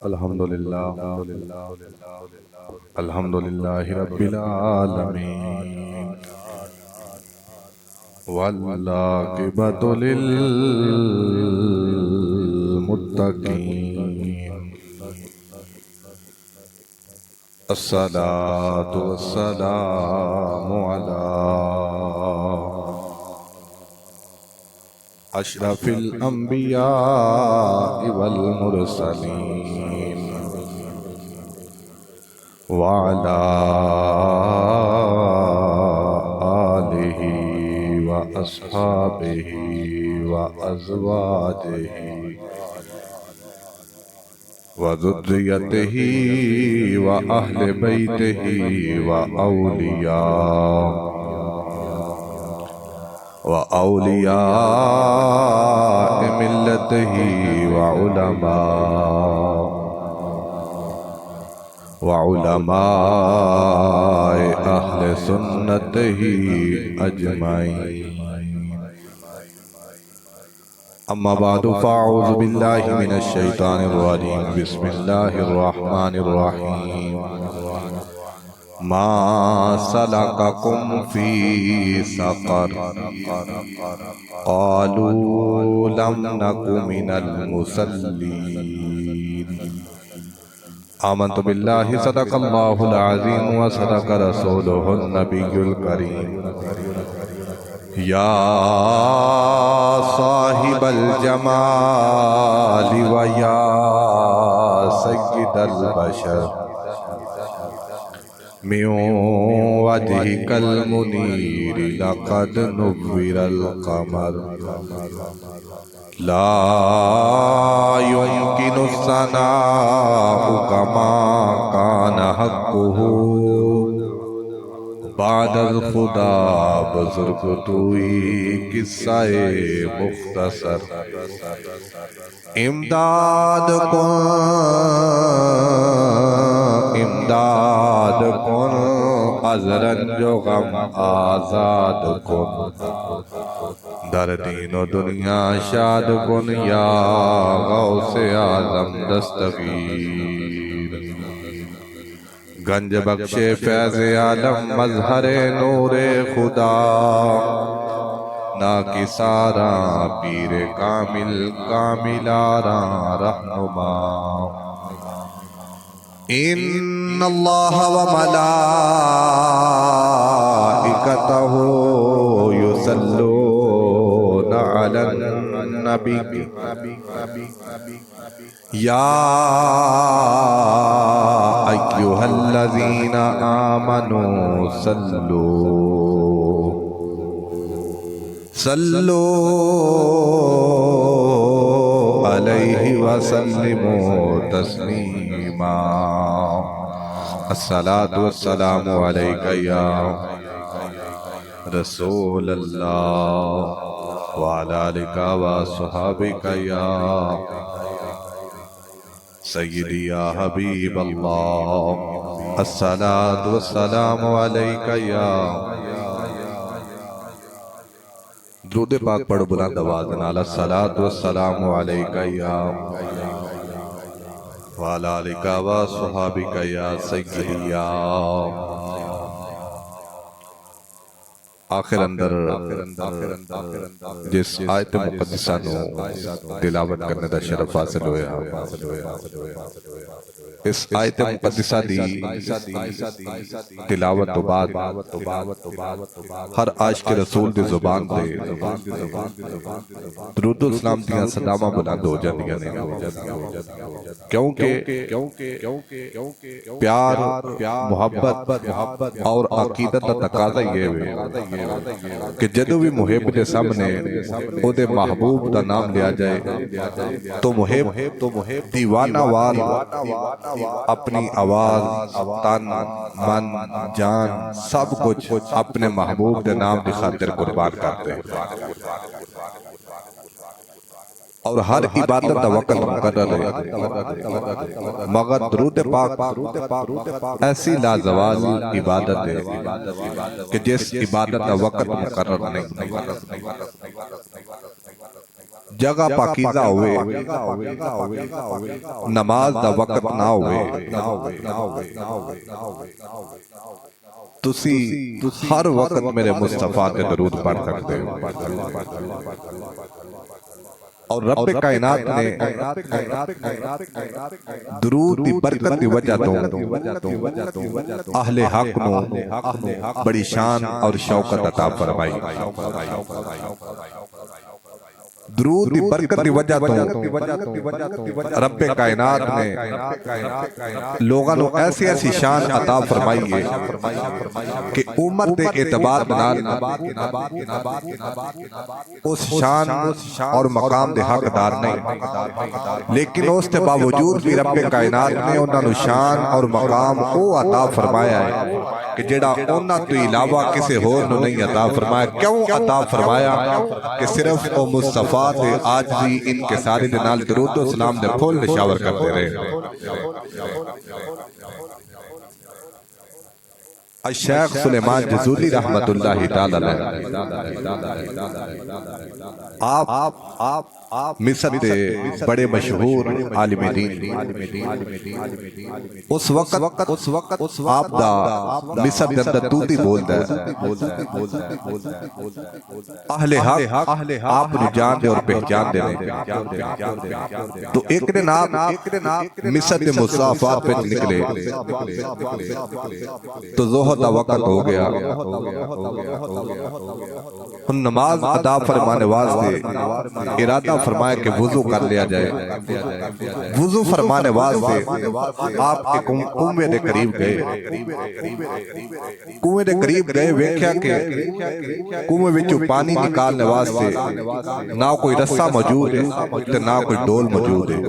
الحمدللہ رب العالمین والعاقبۃ للمتقین الصلاة والسلام علی اشرف الانبیاء والمرسلین وعلى آلہ وأصحابہ وأزواجہ وذریتہ وأہل بیتہ وأولیاء ملتہ وعلماء اہل سنتہ اجمعین اما بعد فاعوذ باللہ من الشیطان الرجیم بسم اللہ الرحمن الرحیم ما سلککم فی سقر قالوا لم نک من المصلین آمنت باللہ صدق اللہ العظیم وصدق رسولہ النبی الکریم یا صاحب الجمال و یا سید البشر من وجهک المنیر لقد نور القمر لا يمكن الثناء كما كان حقه بعد الخدا بزرگ توئی قصہ مختصر امداد کن از رنج و غم آزاد کن در دین و دنیا شاد کن یا غوث اعظم دستگیر گنج بخش فیض عالم مظہر نور خدا ناکسارا پیر کامل کاملارا رہنما ان اللہ و ملائکتہ یصلون علی النبی یا ایہا الذین آمنوا صلو علیہ وسلموا تسلیما الصلاة والسلام علیکہ یا رسول اللہ وعلی آلہ وصحبہ یا سیدی یا حبیب اللہ الصلاة والسلام علیکہ یا درود پاک پڑھ بلند آواز نال الصلاة والسلام علیکہ یا وعلی آلہ وصحبہ یا سیدی یا آخر اندر جس آیت مقدسہ نو تلاوت کرنے دا شرف حاصل ہویا اس آیت مقدسہ دی تلاوت تو بعد ہر عاشق رسول دی زبان دے درود و اسلام دیاں صدامہ بلند ہو جاندیاں نے کیونکہ پیار محبت اور عقیدت دا تقاضا یہ ہوئے کہ جدو بھی محب دے سامنے او دے محبوب دا نام لیا جائے تو محب دیوانہ وار اپنی آواز تن من جان سب کچھ اپنے محبوب دے نام دی خاطر قربان کرتے ہیں اور ہر عبادت دا وقت مقرر ہے مگر درود پاک ایسی لازوال عبادت ہے کہ جس عبادت دا وقت مقرر نہیں جگہ پاکیزہ ہوئے نماز دا وقت نہ ہوئے تسی ہر وقت میرے مصطفیٰ تے درود پڑھ سکتے ہو اور رب کائنات نے درود دی برکت دی وجہ تو اہل حق نو بڑی شان اور شوکت عطا فرمائی درود دی برکت دی وجہ تو رب کائنات نے لوگاں نو ایسی ایسی شان عطا فرمائی ہے کہ عمر دے اعتبار بنال اس شان اور مقام دے حقدار نہیں لیکن اس کے باوجود بھی رب کائنات نے انہاں نو شان اور مقام او عطا فرمایا ہے کہ جڑا انہاں تو علاوہ کسی ہور نو نہیں عطا فرمایا کیوں عطا فرمایا کہ صرف او مصطفیٰ آج بھی ان کے سارے دنال درود و سلام دے پھول نشاور کرتے رہے الشیخ سلیمان جزولی رحمت اللہ تعالی آپ مصر دے بڑے مشہور عالم دین اس وقت آپ دا مصر دے اندر توتی بول دا اہل حق آپ نے جان دے اور پہچان دے تو ایک دن آپ مصر دے مسافات پہ نکلے تو ظہر دا وقت ہو گیا نماز ادا فرمانے واسطے ارادہ فرمایا کہ وضو کر لیا جائے وضو فرمانے واسطے آپ کے کنویں دے قریب گئے کنویں دے قریب گئے ویکھیا کہ کنویں وچوں پانی نکالنے واسطے نہ کوئی رسا موجود ہے تے نہ کوئی ڈول موجود ہے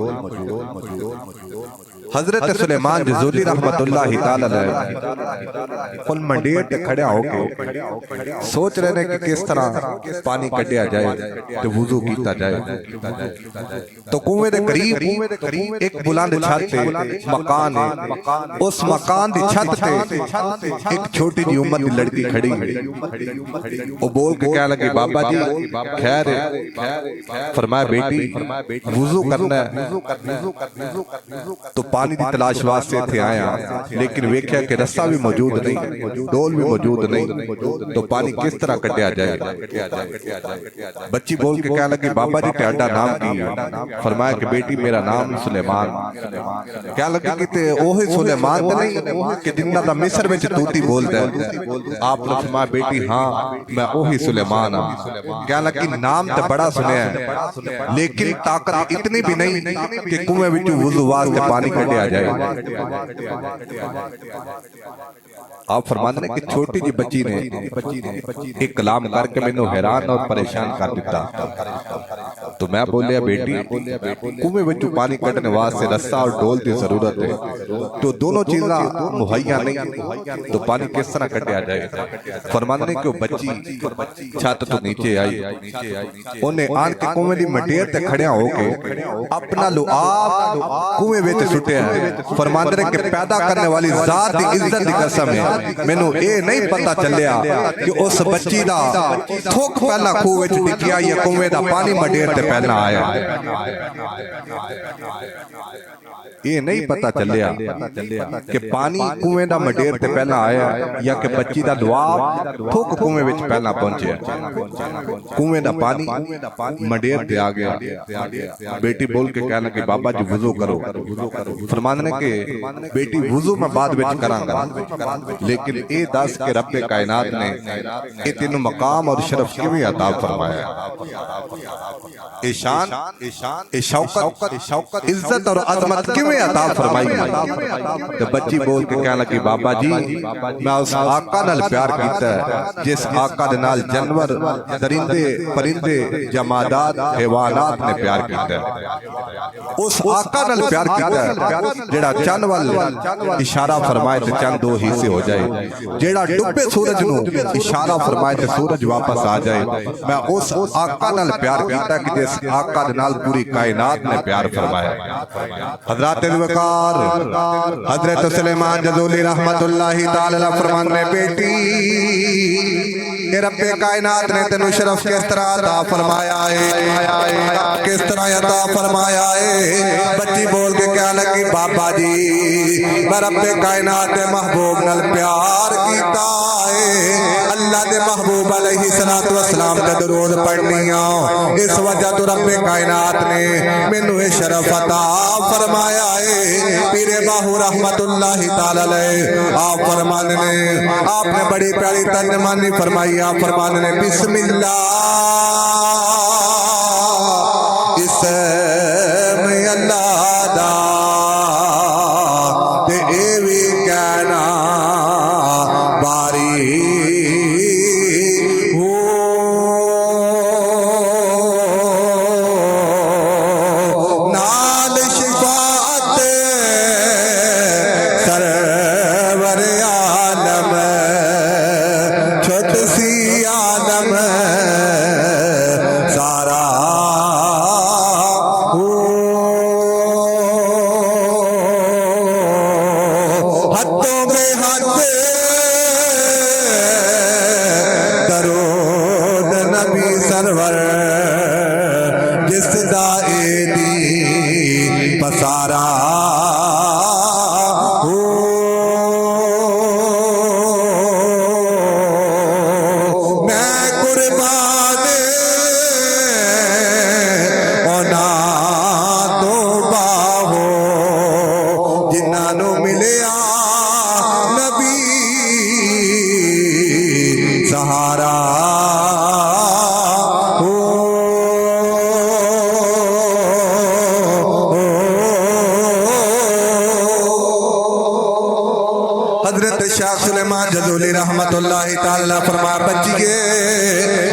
حضرت سلیمان جزولی رحمت اللہ تعالی علیہ ان منڈیر تے کھڑے ہو کے سوچ رہے ہیں کہ کس طرح پانی کٹیا جائے تے وضو کیتا جائے تو کنویں دے قریب ایک بلند چھت تے مکان ہے اس مکان دی چھت تے ایک چھوٹی جی عمر دی لڑکی کھڑی وہ بول کے کہنے لگی بابا جی خیر ہے فرمایا بیٹی وضو کرنا ہے تو پانی دی تلاش واسطے تھے آیا لیکن ویکھیا کہ رسا بھی موجود نہیں ڈول بھی موجود نہیں تو پانی کس طرح کٹیا جائے بچی بول کے کہنے لگی بابا جی تہاڈا نام کی فرمایا کہ بیٹی میرا نام سلیمان کہنے لگی کہ تے اوہی سلیمان تے نہیں کہ جنہاں دا مصر وچ توتی بولدا ہے آپ نے فرمایا بیٹی ہاں میں اوہی سلیمان ہاں کہنے لگی نام تے بڑا سنیا ہے لیکن طاقت اتنی بھی نہیں کہ کنویں وچوں وضو واسطے پانی کٹیا جائے آپ فرماتے ہیں کہ چھوٹی جی بچی نے ایک کلام کر کے میں نے حیران اور پریشان کر دیتا تو میں بولیا بیٹی کنویں وچوں پانی کٹنے واسطے رسا اور ڈول دی ضرورت ہے تو دونوں چیزاں مہیا نہیں تو پانی کس طرح کٹیا جائے فرماتے ہیں کہ وہ بچی چھت تو نیچے آئی انہیں آن کے کنویں دی مٹیر تے کھڑیا ہو کے اپنا لعاب کنویں وچ سٹیا ہے فرماتے ہیں کہ پیدا کرنے والی ذات دی عزت دی قسم ہے مینوں اے نہیں پتہ چلیا کہ اس بچی دا تھوک پہلا کھوہ وچ ڈگیا یا کنویں دا پانی مڈیر تے پہلا آیا یہ نہیں پتہ چلیا کہ پانی کنویں دا مڈیر تے پہلا آیا یا کہ بچی دا لعاب تھوک کنویں وچ پہلا پہنچیا کنویں دا پانی مڈیر تے آ گیا بیٹی بول کے کہنا کہ بابا جی وضو کرو فرمانے نے کہ بیٹی وضو میں بعد وچ کراں گا لیکن اے دس کے رب کائنات نے اے تینوں مقام اور شرف کیویں عطا فرمایا اے شان اے شوکت عزت اور عظمت کیویں عطا فرمائی تو بچی بول کے کہنا کہ بابا جی میں اس آقا نال پیار کیتا ہے جس آقا دے نال جانور درندے پرندے جمادات حیوانات نے پیار کیتا ہے اس آقا نال پیار کیتا ہے جیڑا چند وال اشارہ فرمائے تے چند دو حصے ہو جائے جیڑا ڈوبے سورج نو اشارہ فرمائے تے سورج واپس آ جائے میں اس آقا نال پیار کیتا ہے کہ جس آقا دے نال پوری کائنات نے پیار فرمایا حضرات الوقار حضرت سلیمان جزولی رحمت اللہ تعالی فرمانے بیٹی اے رب کائنات نے تینوں شرف کس طرح عطا فرمایا ہے، کس طرح عطا فرمایا ہے۔ بچی بول کے کیا لگی بابا جی میں رب کائنات دے محبوب نال پیار کیتا ہے، اللہ دے محبوب علیہ السلام تے درود پڑھنی ہوں، اس وجہ تو رب کائنات نے مینوں یہ شرف عطا فرمایا ہے۔ پیر باہو رحمت اللہ تعالی علیہ آپ فرمانے نے، آپ نے بڑی پیاری ترجمانی فرمائی، آپ فرمانے نے بسم اللہ اسم اللہ دا تے اے وی کہنا باری ہو نال شفاعت سرور عالم چھٹ سی عالم سارا ہاتھوں میں ہاتھ درود نبی سرور جس دا ایدی پسارا میں قربان اونا تو باہو جنہاں نو ملیا نبی سہارا حضرت شاہ سلیمان جزولی رحمت اللہ تعالی فرما بچیے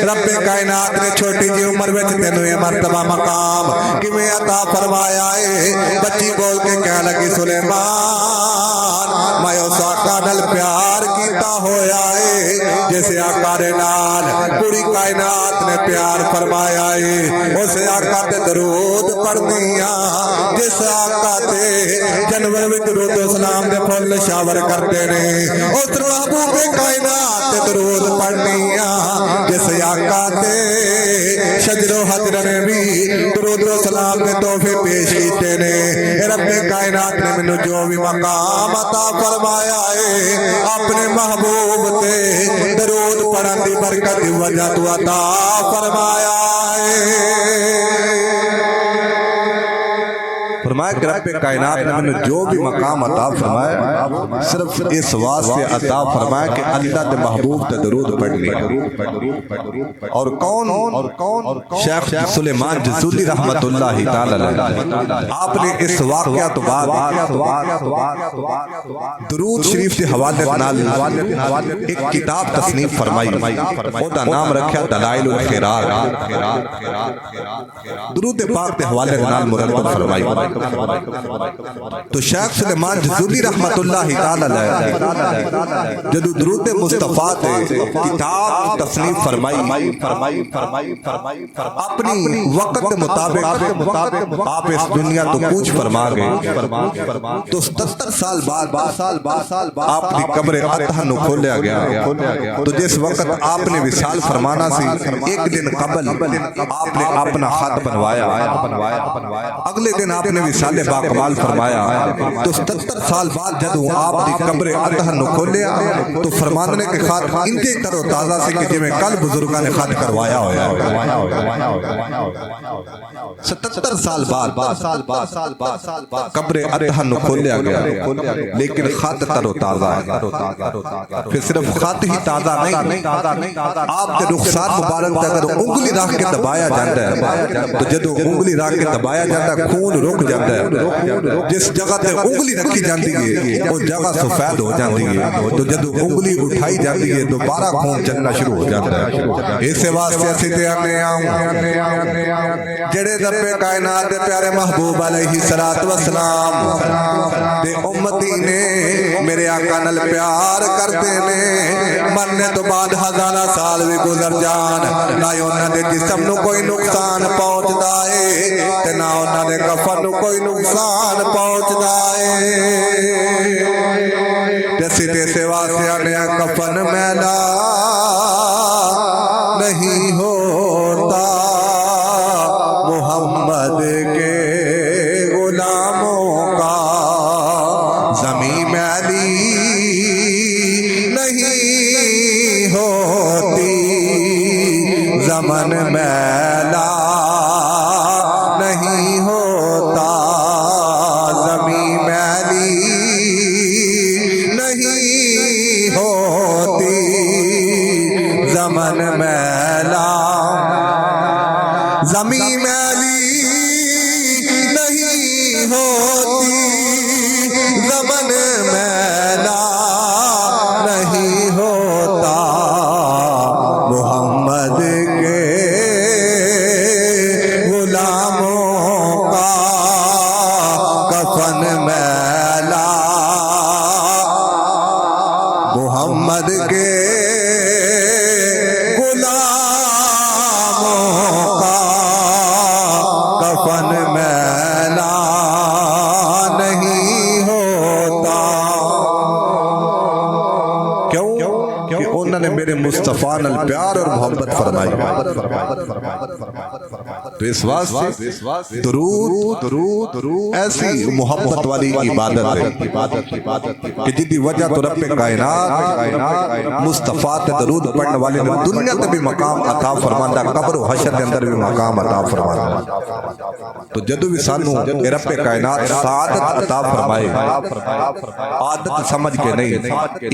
رب کائنات نے چھوٹی جی عمر میں تینوں یہ مرتبہ مقام کیویں عطا فرمایا ہے۔ بچی بول کے کہہ لگی سلیمان میں اس آقا نال پیار کیتا ہویا ہے جیسے آقا دے نال پوری کائنات نے پیار فرمایا ہے، اس آقا تے درود پڑھنیاں جس آقا تے جنور میں درود و سلام دے پھل شاور کرتے نے، اس محبوب کائنات تے درود پڑھنیاں جس آقا تے شجر و حجر نے بھی درود و سلام دے تحفے پیش کیتے نے۔ رب کائنات نے مینوں جو بھی مقام عطا فرمایا ہے اپنے محبوب تے درود پڑھن دی برکت دی وجہ تو عطا فرمایا ہے۔ فرمایا کہ رب کائنات نے مجھے جو بھی مقام عطا فرمایا صرف اس واسطے عطا فرمایا کہ اللہ دے محبوب تے درود پڑھنی اور کون شیخ سلیمان جزولی رحمت اللہ تعالی علیہ آپ نے اس واقعہ تو بعد درود شریف کے حوالے نال ایک کتاب تصنیف فرمائی، او دا نام رکھیا دلائل الخیرات، درود پاک کے حوالے نال مرتب فرمائی۔ تو شیخ سلیمان جزولی رحمت اللہ تعالی علیہ جدو درود مصطفیٰ تے کتاب تصنیف فرمائی اپنی وقت مطابق آپ اس دنیا تو پوچھ فرما گئے، تو 77 سال بعد آپ کی قبر اطہر نو کھولیا گیا۔ تو جس وقت آپ نے وصال فرمانا سی ایک دن قبل آپ نے اپنا خط بنوایا، اگلے دن آپ نے وصال باقمال فرمایا، تو 77 سال بعد جدو آپ کی قبر اطہر نو کھولیا تو فرمانے کے خط انتے تر و تازہ سے کہ جو میں کل بزرگاں نے خط کروایا ہویا 77 سال بعد قبر اطہر نو کھولیا گیا، لیکن خط تر و تازہ ہے۔ پھر صرف خط ہی تازہ نہیں، آپ کے رخسار مبارک تے اگر انگلی رکھ کے دبایا جاتا ہے تو جدو انگلی رکھ کے دبایا جاتا ہے خون رک جاتا ہے، جس جگہ تے انگلی رکھی جاتی ہے وہ جگہ سفید ہو جاتی ہے، تو جدو انگلی اٹھائی جاتی ہے دوبارہ خون چلنا شروع ہو جاتا ہے۔ اس واسطے اسی تے آنے آؤں جڑے رب کائنات دے پیارے محبوب علیہ السلام دے امتی نے میرے آقا نال پیار کرتے نے، مرنے تو بعد ہزارہ سال بھی گزر جان نہ انہاں دے جسم نو کوئی نقصان پہنچدا ہے تے نہ انہاں دے کفن نو کوئی نقصان پہنچدا ہے۔ جیسے تے واسطے آنے کفن میلا کے غلاموں کا کفن میلا نہیں ہوتا۔ کیوں؟ کہ انہوں نے میرے مصطفیٰ نال پیار اور محبت فرمائی۔ تو اس واسطے درود ایسی محبت والی عبادت ہے کہ جدی وجہ تو رب کائنات مصطفیٰ تے درود پڑھنے والے نے دنیا تے بھی مقام عطا فرماندا، قبر و حشر دے اندر بھی مقام عطا فرماندا۔ تو جدو بھی سانو رب کائنات سعادت عطا فرمائے، عادت سمجھ کے نہیں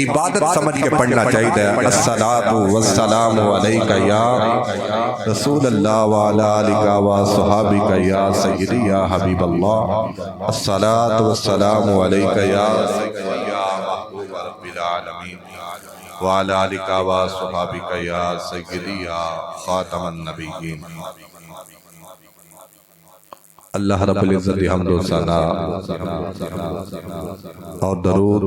عبادت سمجھ کے پڑھنا چاہیے۔ الصلاۃ والسلام علیک یا رسول اللہ وعلی آلک وصحابک یا سیدی یا حبیب اللہ۔ الصلاۃ والسلام علیک یا سیدی یا محبوب رب العالمین وعلی آلک وصحابک یا سیدی یا خاتم النبیین۔ اللہ رب العزت حمد و ثنا اور درود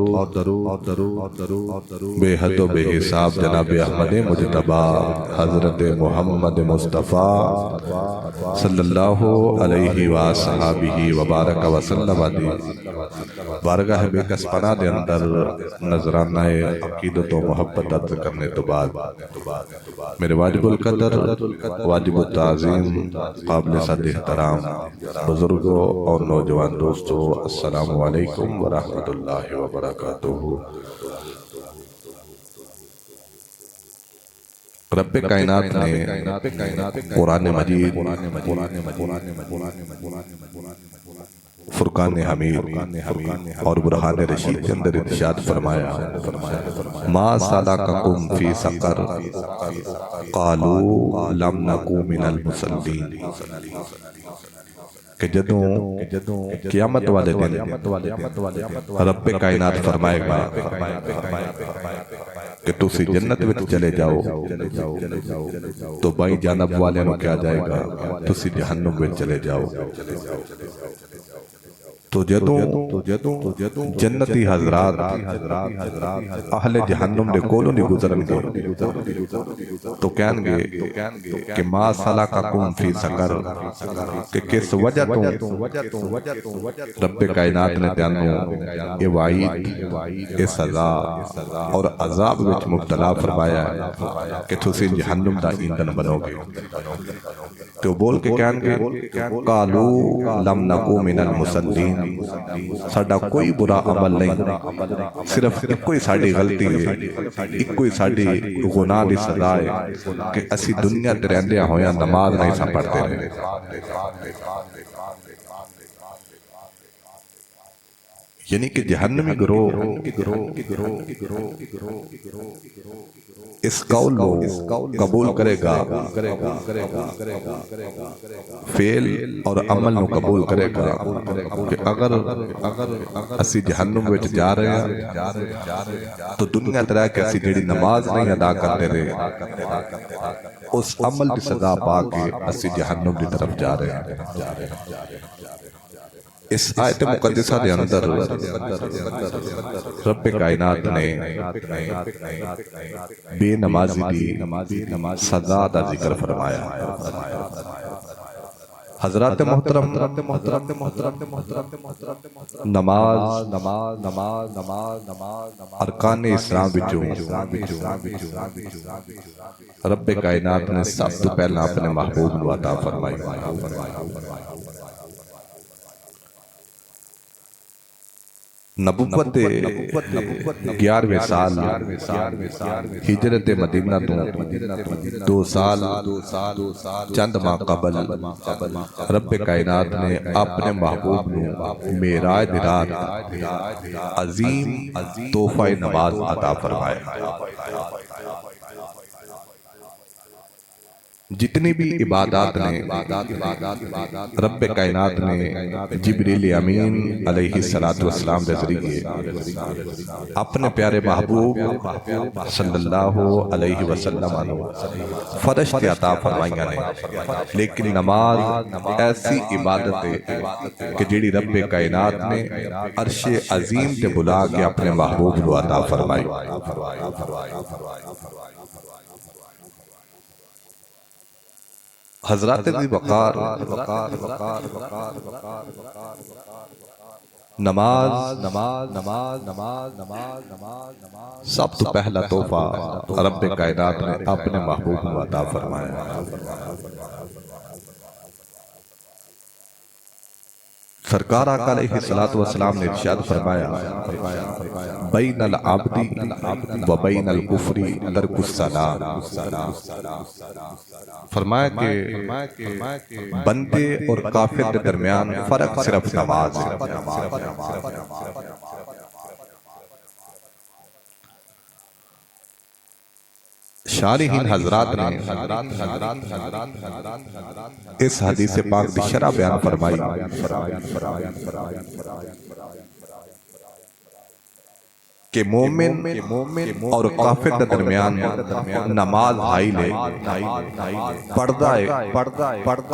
بے حد و بے حساب جناب احمد مجتبی حضرت محمد مصطفیٰ صلی اللہ علیہ وآلہ وبارک وسلم دی بارگاہ بے کس پناہ دے اندر نظرانہ عقیدت و محبت عرض کرنے تو بعد میرے واجب القدر واجب التعظیم قابل صد احترام بزرگوں اور نوجوان دوستوں، السلام علیکم ورحمۃ اللہ وبرکاتہ۔ رب کائنات نے قرآن مجید فرقان حمید اور برہان رشید کے اندر ارشاد فرمایا، ما سلککم فی سقر قالوا لم نک من المصلین۔ کہ جدوں قیامت والے دن رب کائنات فرمائے گا کہ تسی جنت وچ چلے جاؤ، تو بائی جانب والے نو کیا جائے گا تسی جہنم وچ چلے جاؤ۔ تو جدوں جنتی حضرات اہل جہنم دے کولوں نہیں گزرن گے تو کہن گے کہ ما سلککم فی سقر، کہ کس وجہ تو رب کائنات نے تانوں یہ وعید، یہ سزا اور عذاب وچ مبتلا فرمایا ہے کہ تسی جہنم دا ایندھن بنو گے۔ تو بول کے کہن گے قالوا لم نک من المصلین، ساڈا کوئی برا عمل نہیں، صرف ایک کوئی ساڈی غلطی ہے، ایک کوئی ساڈی گناہ دی سزا ہے کہ اسی دنیا تے رہندیاں ہویاں نماز نہیں سا پڑھتے رہے۔ یعنی کہ جہنمی گروہ اس قول کو قبول کرے گا، فعل اور عمل نو قبول کرے گا کہ اگر اسی جہنم وچ جا رہے ہیں تو دنیا طرح کہ اسی جڑی نماز نہیں ادا کرتے رہے، اس عمل کی سزا پا کے اسی جہنم کی طرف جا رہے ہیں۔ اس آیت مقدسہ دے اندر رب کائنات نے بے نمازی دی سزا دا ذکر فرمایا۔ حضرات محترم، نماز ارکان اسلام وچوں رب کائنات نے سب تو پہلا اپنے محبوب نو عطا فرمائی۔ نبوت 11ویں سال ہجرت مدینہ تو 2 سال چند ماہ قبل رب کائنات نے اپنے محبوب نو معراج رات عظیم تحفہ نماز عطا فرمایا۔ جتنی بھی عبادات نے رب کائنات نے جبریل امین علیہ الصلوۃ والسلام کے ذریعے اپنے پیارے محبوب صلی اللہ علیہ وسلم فرض عطا فرمائیاں نے، لیکن نماز ایسی عبادت ہے کہ جیڑی رب کائنات نے عرش عظیم تے بلا کے اپنے محبوب کو عطا فرمائی۔ حضرات ذی وقار نماز سب تو پہلا تحفہ رب کائنات نے اپنے محبوب کو عطا فرمایا۔ سرکار آقا علیہ الصلوۃ والسلام نے ارشاد فرمایا بین العبد و بین الکفر ترک الصلاۃ، فرمایا کہ بندے اور کافر کے درمیان فرق صرف نماز ہے۔ شارحین حضرات نے اس حدیث پاک کی شرح بیان فرمائی کہ مومن اور کافر کے درمیان نماز حائل ہے، پردہ ہے۔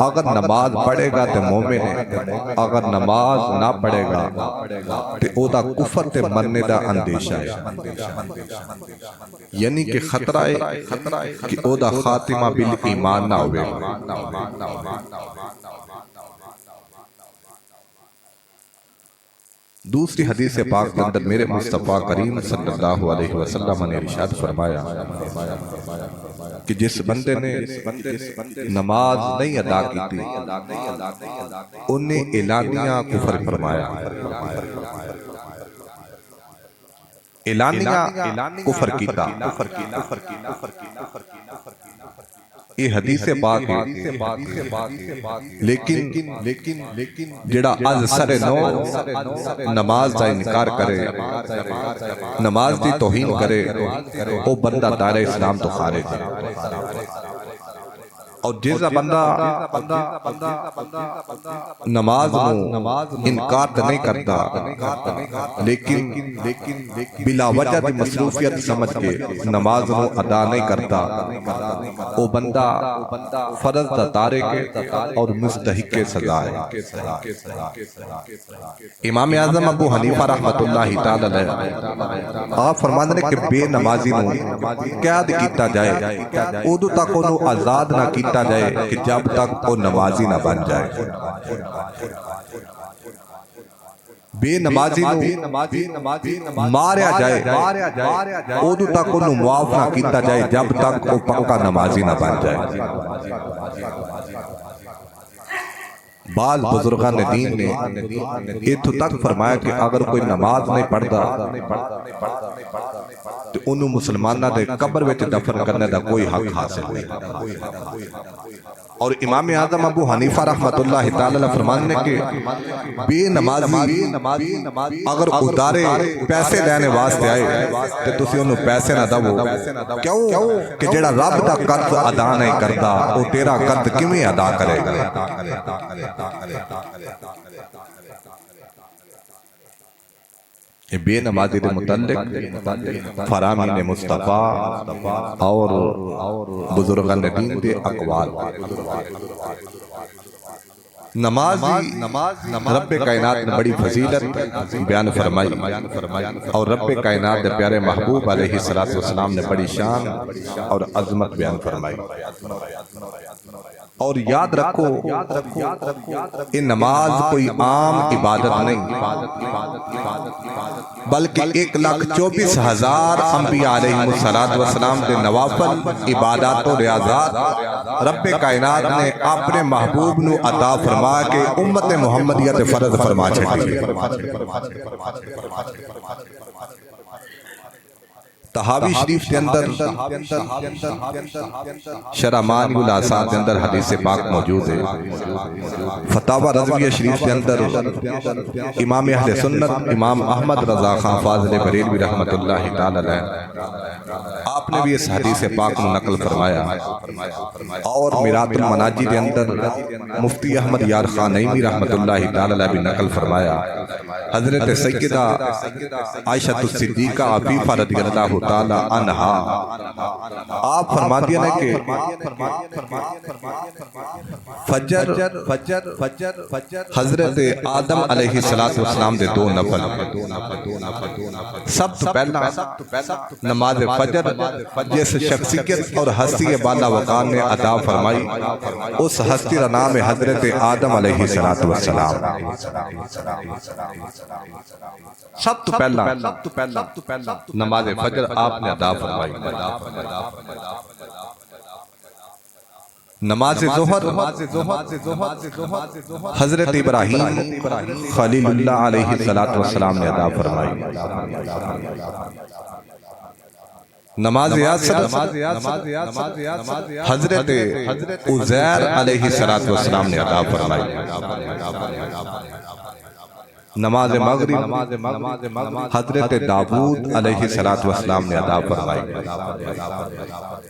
اگر نماز پڑھے گا تو مومن ہے، اگر نماز نہ پڑھے گا تو او دا کفر تے مرنے دا اندیشہ ہے، یعنی کہ خطرہ ہے کہ او دا خاتمہ بالایمان نہ ہوئے۔ دوسری حدیث پاک کے اندر میرے مصطفیٰ کریم صلی اللہ علیہ وسلم نے ارشاد فرمایا کہ جس بندے نے نماز نہیں ادا کی تھی انہیں اعلانیہ کفر فرمایا۔ اعلانیہ کفر کیتا۔ یہ حدیث پاک ہے، لیکن جڑا از سر نو نماز دا انکار کرے، نماز دی توہین کرے، وہ بندہ دائرہ اسلام تو خارج ہے۔ اور جیسا بندہ نماز نو انکار تو نہیں کرتا، لیکن بلا وجہ دی مصروفیت سمجھ کے نماز نو ادا نہیں کرتا، وہ بندہ فرض دا تارک اور مستحق سزا ہے۔ امام اعظم ابو حنیفہ رحمۃ اللہ تعالی علیہ آپ فرماندے کہ بے نمازی نو قید کیتا جائے، ادو تک انہوں آزاد نہ کیتا جائے کہ جب تک وہ نمازی نہ بن جائے۔ بے نمازی نو ماریا جائے، ادو تک انہوں معاف نہ کیتا جائے جب تک وہ پکا نمازی نہ بن جائے۔ بعض بزرگان دین نے اتھو تک فرمایا کہ اگر کوئی نماز نہیں پڑھتا تو انہوں مسلمانہ دے قبر وچ دفن کرنے دا کوئی حق حاصل نہیں۔ اور امام اعظم ابو حنیفہ رحمۃ اللہ تعالی علیہ فرمانے کہ بے نمازی اگر ادارے پیسے لینے واسطے آئے تو تسی انہوں پیسے نہ دو، کیوں کہ جڑا رب دا قرض ادا نہیں کرتا وہ تیرا قرض کیویں ادا کرے گا۔ بے نمازی دے متعلق فرامین مصطفیٰ اور بزرگان دین دے اقوال۔ نماز رب کائنات نے بڑی فضیلت بیان فرمائی، اور رب کائنات دے پیارے محبوب علیہ السلام نے بڑی شان اور عظمت بیان فرمائی۔ اور یاد رکھو یہ نماز کوئی عام عبادت نہیں، بلکہ 1,24,000 انبیاء علیہ السلام دے نوافل عبادات و ریاضات رب کائنات نے اپنے محبوب نو عطا فرما کے امت محمدیت فرض فرما چھڑی۔ تحاوی شریف کے اندر شرح مانی الاساد کے اندر حدیث پاک موجود ہے۔ فتاوی رضویہ شریف کے اندر امام اہل سنت امام احمد رضا خان فاضل بریلوی رحمت اللہ تعالی علیہ آپ نے بھی اس حدیث پاک کو نقل فرمایا، اور میرات المناجی کے اندر مفتی احمد یار خان نعیمی رحمت اللہ تعالی علیہ بھی نقل فرمایا۔ حضرت سیدہ عائشہ الصدیقہ عفیفہ رضی اللہ تعالی عنہا آپ فرماتی ہیں کہ فجر حضرت آدم علیہ السلام دے دو نفل، سب تو پہلا نماز فجر جس شخصیت اور ہستی بالا وقار نے ادا فرمائی، اس ہستی کا نام ہے حضرت آدم علیہ السلام۔ سب تو پہلا نماز فجر آپ نے ادا فرمائی۔ نماز ظہر حضرت ابراہیم خلیل اللہ علیہ السلام نے ادا فرمائی۔ نماز عصر حضرت عزیر علیہ السلام نے ادا فرمائی۔ نماز مغرب حضرت داؤد علیہ السلام نے ادا فرمائی۔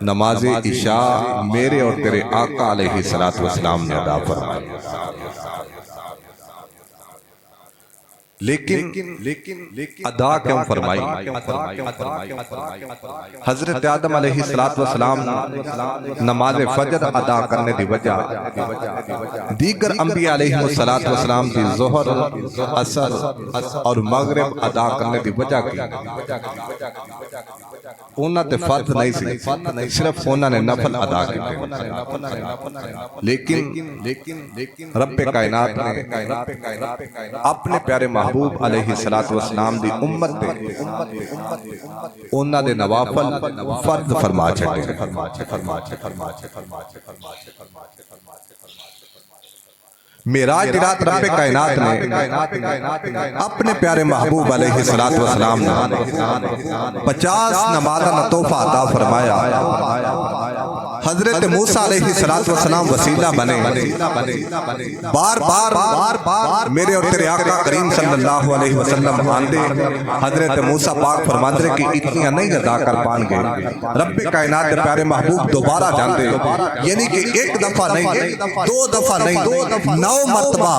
نماز عشاء میرے اور تیرے آقا علیہ السلام نے ادا فرمائی۔ لیکن ادا کیوں فرمائی؟ حضرت آدم علیہ السلام نماز فجر ادا کرنے دی وجہ دیگر انبیاء علیہ السلام کی ظہر عصر اور مغرب ادا کرنے دی وجہ کی انہاں تے فرض نہیں سی، صرف انہاں نے نفل ادا کیتے، لیکن رب کائنات نے اپنے پیارے محبوب علیہ السلام دی امت تے انہاں دے نوافل فرض فرما چھڈے۔ معراج کی رات رب کائنات نے اپنے پیارے محبوب علیہ السلام نے 50 نمازاں کا تحفہ عطا فرمایا۔ حضرت موسیٰ علیہ السلام وسیلہ بنے، بار بار میرے اور تیرے آقا کریم صلی اللہ علیہ وسلم آندے، حضرت موسیٰ پاک فرماندے کہ اتنیاں نہیں ادا کر پان گے، رب کائنات کے پیارے محبوب دوبارہ جاندے، یعنی کہ ایک دفعہ نہیں، دو دفعہ نہیں، 9 مرتبہ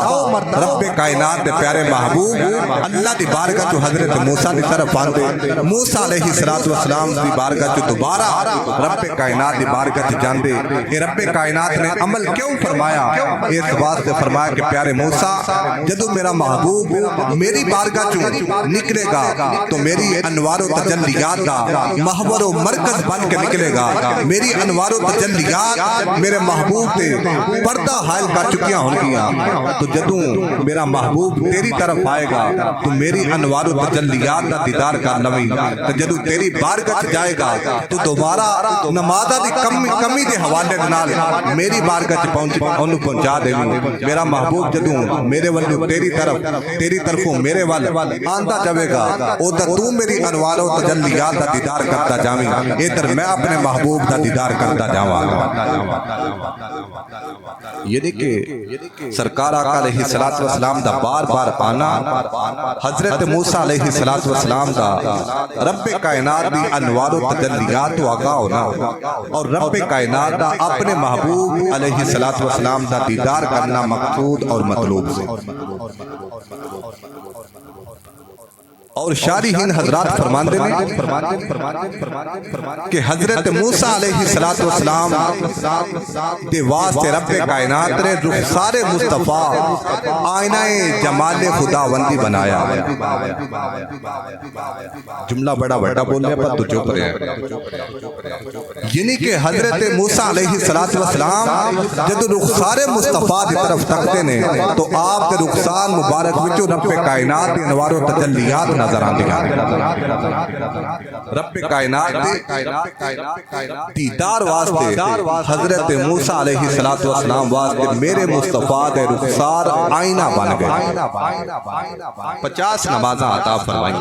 رب کائنات کے پیارے محبوب اللہ دی بارگاہ جو حضرت موسیٰ دی طرف آندے، موسیٰ علیہ السلام دی بارگاہ جو دوبارہ رب کائنات دی بارگاہ جاندے۔ کہ رب کائنات نے عمل کیوں فرمایا؟ اس واسطے فرمایا کہ پیارے موسیٰ جدو میرا محبوب میری بارگاہ چوں نکلے گا تو میری انوار و تجلیات کا محور و مرکز بن کے نکلے گا، میری انوار و تجلیات میرے محبوب تے پردہ حائل کر چکیاں ہونگیاں، تو جدو میرا محبوب تیری طرف آئے گا تو میری انوار و تجلیات کا دیدار کر لویں، تو جدو تیری بارگاہ جائے گا تو دوبارہ نمازہ دی کمی دے حوالے نال میری بارگاہ پہنچا دے۔ میرا محبوب جدو میرے والوں تیری طرفوں میرے والے آندہ جاوے گا، ادھر تو میری انوار و تجلیات کا دیدار کرتا جاویں، ادھر میں اپنے محبوب کا دیدار کرتا جاواں۔ یعنی کہ سرکار آقا علیہ السلام دا بار بار آنا، حضرت موسیٰ علیہ السلام دا رب کائنات دی انوار و تجلیات تو آگاہ ہونا، اور رب کائنات دا اپنے محبوب علیہ السلام دا دیدار کرنا مقصود اور مطلوب سے۔ اور شارحین حضرات فرماندے نے کہ حضرت موسیٰ علیہ السلام دے واسطے رب کائنات نے رخسار مصطفیٰ آئینہ جمال خداوندی بنایا۔ جملہ بڑا بڑا بولنے پر تو چپ رہے ہیں، یعنی کہ حضرت موسیٰ علیہ السلام جب رخسار مصطفیٰ دی طرف تکتے نے تو آپ کے رخسار مبارک وچوں رب کائنات انوار و تجلیات نظر آندیاں رب کائنات دیدار واسطے حضرت موسیٰ علیہ السلام واسطے میرے مصطفیٰ دے رخسار آئینہ بن گئے 50 نمازاں عطا فرمائیں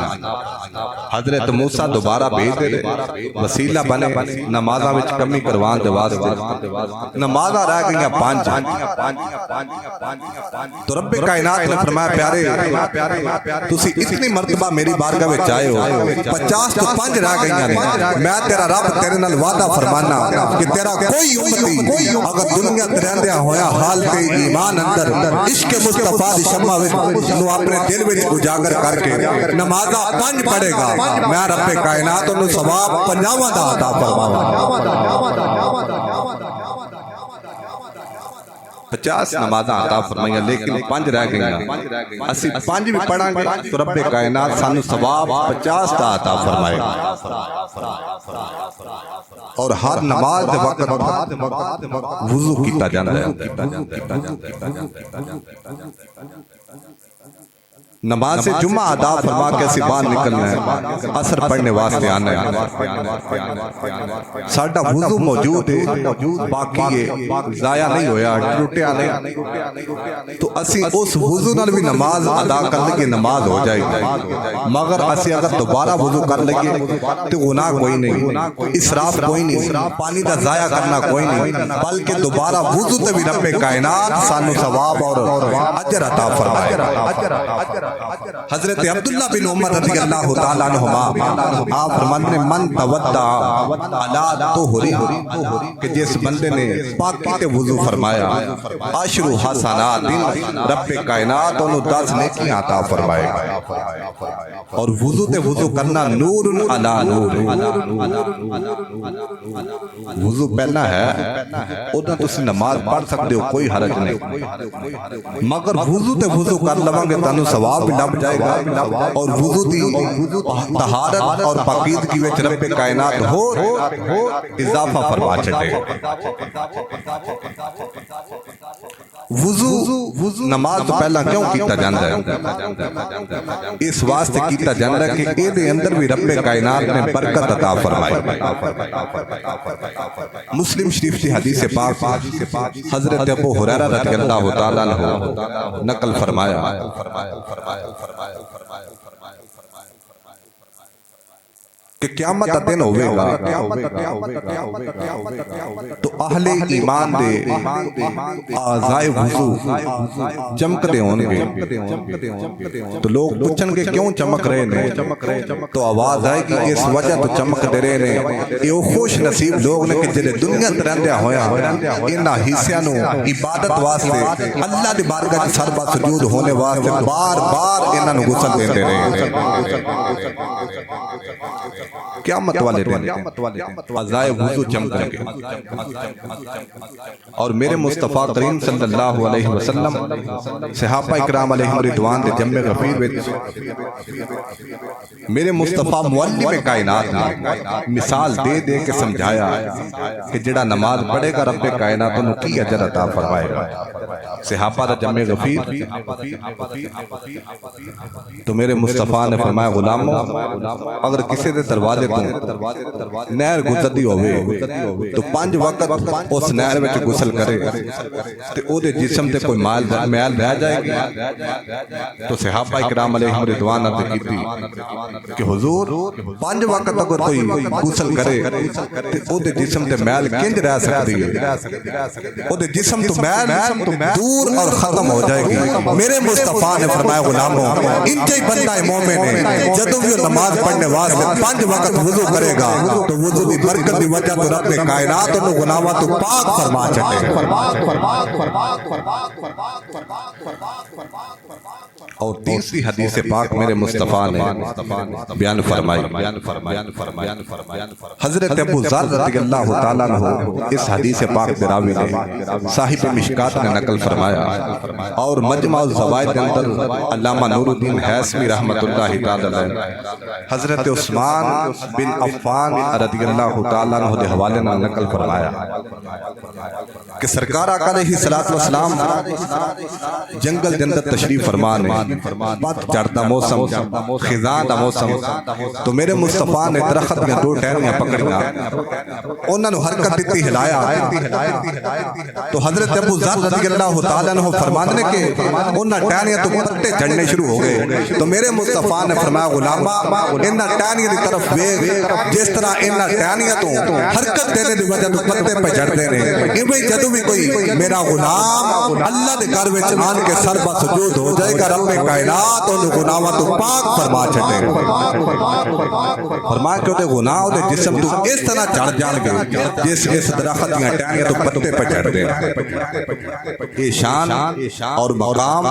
حضرت موسیٰ دوبارہ بھیج دے وسیلہ بنے نمازاں وچ کمی کروان دے واسطے نمازاں رہ گئیاں 5 تو رب کائنات نے فرمایا پیارے تسی اتنی مرتبہ میری بارگاہ وچ آئے ہو 50 تو 5 رہ گئیاں نے میں تیرا رب تیرے نال وعدہ فرمانا کہ تیرا کوئی امتی اگر دنیا تے رہندیاں ہویا حال تے ایمان اندر عشق مصطفیٰ دی شمع وچ نو اپنے دل وچ اجاگر کر کے نمازاں 5 پڑھے گا میں رب کائنات نو ثواب 50 دا عطا فرماواں 50 نمازاں عطا فرمائیاں لیکن 5 رہ گئیاں اسی 5 بھی پڑھاں گے تو رب کائنات سانو ثواب 50 دا عطا فرمائے اور ہر نماز دے وقت وضو کیتا جاندا ہے نماز جمعہ ادا فرما کے اسی باہر نکلنا ہے عصر پڑھنے واسطے آنا ہے ساڈا وضو موجود ہے باقی ہے ضائع نہیں ہویا ٹوٹیا نہیں تو اسی اس وضو نال بھی نماز ادا کر لگے نماز ہو جائے گی مگر اسی اگر دوبارہ وضو کر لگے تو گناہ کوئی نہیں اسراف کوئی نہیں پانی دا ضائع کرنا کوئی نہیں بلکہ دوبارہ وضو تے بھی رب کائنات سانو ثواب اور اجر عطا فرمائے حضرت عبداللہ بن عمر رضی اللہ تعالیٰ عنہما آپ فرماتے ہیں من تودع علی طہر کہ جس بندے نے پاکی تے وضو فرمایا عشر حسنات رب کائنات انہوں 10 نیکیاں عطا فرمائے اور وضو تے وضو کرنا نور علی نور وضو پہنا ہے ادھا تسی نماز پڑھ سکتے ہو کوئی حرج نہیں مگر وضو تے وضو کر لواں گے تانوں ثواب بھی لب جائے گا اور وضو دی طہارت اور پاکیزگی وچ رب کائنات ہو اضافہ فرما چھڈے وضو نماز تو پہلا کیوں کیتا جاندا ہے اس واسطے کیتا جاندا ہے کہ اے دے اندر بھی رب کائنات نے برکت عطا فرمائی مسلم شریف کی حدیث پاک حضرت ابو ہریرہ رضی اللہ تعالیٰ عنہ نقل فرمایا کہ قیامت کا دن ہوئے گا تو اہل ایمان دے اعضائے وضو چمک دے ہوں گے تو لوگ پوچھن گے کیوں چمک رہے نے تو آواز آئے گی اس وجہ تو چمک دے رہے نے یہ خوش نصیب لوگ نے کہ جنہیں دنیا ترندیا ہویا انہا حصیاں نو عبادت واسطے اللہ دی بارگاہ سربا سجود ہونے واسطے بار بار انہا نو غسل دیتے رہے قیامت والے دن اعضائے وضو چمک گے اور میرے مصطفیٰ کریم صلی اللہ علیہ وسلم صحابہ اکرام علیہ رضوان دے جمع غفیر میرے مصطفیٰ معلم کائنات نے مثال دے دے کے سمجھایا کہ جڑا نماز پڑھے گا رب کائنات انہوں کی اجر عطا فرمائے گا صحابہ دا جمع غفیر تو میرے مصطفیٰ نے فرمایا غلاموں اگر کسی دے دروازے نہر گزردی ہوئے تو 5 وقت اس نہر میں غسل کرے تو او دے جسم تے کوئی میل رہ جائے گی تو صحابہ اکرام علیہ رضوان نے کیتی کہ حضور 5 وقت اگر کوئی غسل کرے تو او دے جسم تے میل کنج رہ سکتی ہے او دے جسم تو میل دور اور ختم ہو جائے گی میرے مصطفیٰ نے فرمایا غلاموں انجے بندہ مومن ہے جدوں بھی نماز پڑھنے واسطے 5 وقت وضو کرے گا تو وضو دی برکت دی وجہ تو رب کائنات انہوں گناہوں تو پاک فرما چھٹے اور تیسری حدیث پاک میرے مصطفیٰ نے بیان فرمائی حضرت ابو ذر رضی اللہ تعالیٰ عنہ اس حدیث پاک دراوی نے صاحب مشکات نے نقل فرمایا اور مجمع الزوائد کے اندر علامہ نور الدین حیثمی رحمت اللہ تعالیٰ حضرت عثمان بن عفان رضی اللہ تعالیٰ عنہ دے حوالے نال نقل فرمایا کہ سرکار آقا علیہ الصلوۃ والسلام جنگل دے اندر تشریف فرما نے چڑھتا موسم خزاں دا موسم تو میرے مصطفیٰ نے درخت دیاں دو ٹہنیاں پکڑیاں انہاں نو حرکت دتی ہلایا تو حضرت ابو ذر رضی اللہ تعالیٰ عنہ فرماندے کہ انہاں ٹہنیاں تو پتے جھڑنے شروع ہو گئے تو میرے مصطفیٰ نے فرمایا غلامہ انہاں ٹہنیاں دی طرف ویکھ جس طرح انہاں ٹہنیاں تو حرکت دینے دی وجہ تو پتے پہ جھڑدے نے ایویں جدوں بھی کوئی میرا غلام اللہ دے گھر وچ آن کے سر با سجود ہو جائے گا رب کائنات انہوں گناہاں تو پاک فرما چھٹے فرما کہ وہ گناہ وہ جسم تو اس طرح چڑھ جان گے جس اس درخت دیاں ٹہنیاں تو پتے پہ چڑھ دے یہ شان اور مقام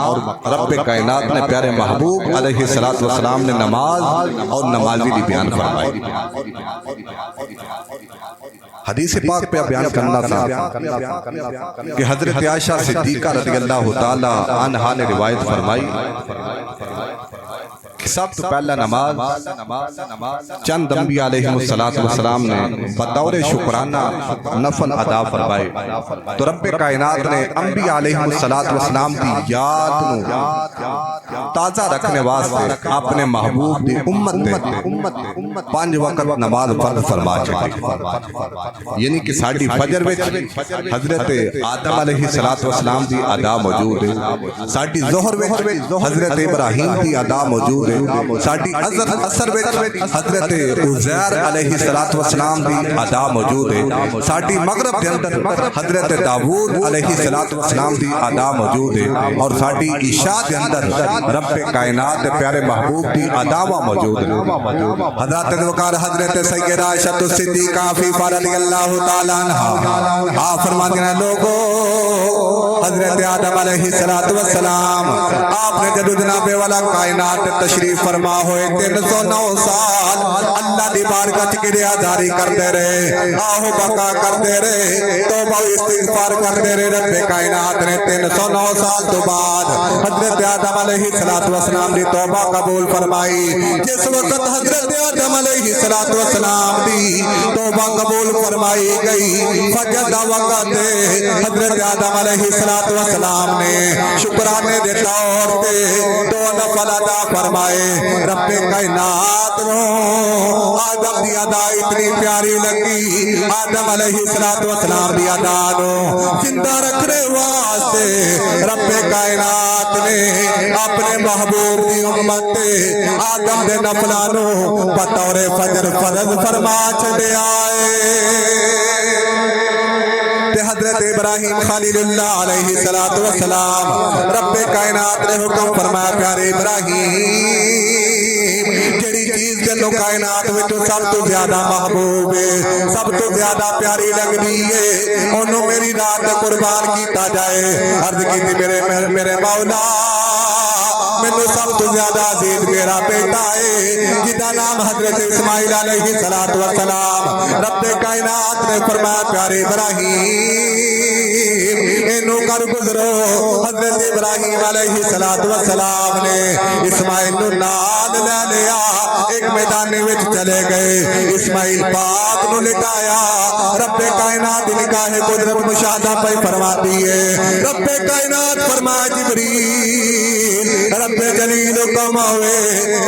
رب کائنات نے پیارے محبوب علیہ الصلوۃ والسلام نے نماز اور نمازی دی بیان فرمائی حدیث پاک پہ بیان کرنا تھا کہ حضرت عائشہ صدیقہ رضی اللہ تعالی عنہا نے روایت فرمائی سب تو پہلا نماز چند انبیاء علیہ السلام نے بطور شکرانہ نفل ادا فرمائے تو رب کائنات نے انبیاء علیہ السلام کی یاد نو تازہ رکھنے واسطے اپنے محبوب دی امت دے 5 وقت نماز فرض فرما چکی یعنی کہ ساڑی فجر وچ حضرت آدم علیہ السلام دی ادا موجود ہے ساڑی ظہر وچ حضرت ابراہیم دی ادا موجود ہے ساڑی اثر وچ حضرت عزیر علیہ السلام دی ادا موجود ہے ساڑی مغرب دے اندر حضرت داؤد علیہ السلام دی ادا موجود ہے اور ساڑی عشاء دے اندر رب کائنات دے پیارے محبوب دی ادا موجود ہے حضرت وقار حضرت سیدہ عائشہ صدیقہ عفیفہ رضی اللہ تعالی عنہا آپ فرماتے ہیں لوگوں حضرت آدم علیہ السلام آپ نے جدو جناب والا کائنات تشریف فرما ہوئے 309 سال اللہ دی بارگاہ وچ گریاداری کرتے رہے آہو بقا کرتے رہے توبہ و استغفار کرتے رہے رب کائنات نے 309 سال تو بعد حضرت آدم علیہ السلام دی توبہ قبول فرمائی جس وقت حضرت آدم علیہ السلام دی توبہ قبول فرمائی گئی فجر دا وقت حضرت آدم علیہ السلام نے شکرانے دے طور پہ 2 نفل ادا فرمائے رب کائنات نو آدم دی ادا اتنی پیاری لگی آدم علیہ السلام دی ادا نو زندہ رکھنے واسطے رب کائنات نے اپنے محبوب دی امت آدم دے نفلانو بطور فجر فرض فرما چھڑے آئے حضرت ابراہیم خلیل اللہ علیہ السلام رب کائنات نے حکم فرمایا پیارے ابراہیم جڑی چیز جنو کائنات میں تو سب تو زیادہ محبوب ہے سب تو زیادہ پیاری لگنی ہے انہوں میری رات قربان کیتا جائے عرض کی تھی میرے مولا میں سب تو زیادہ عزیز میرا بیٹا ہے جدا نام حضرت اسماعیل علیہ السلام رب کائنات نے فرمایا پیارے ابراہیم انہوں کر گزرو حضرت ابراہیم علیہ السلام نے اسماعیل نو نال لے لیا ایک میدان وچ چلے گئے اسماعیل پاک نو لٹایا رب کائنات نگاہ قدرت مشاہدہ پہ فرماتی ہے رب کائنات فرمایا جبریل رب جلیل حکم ہوئے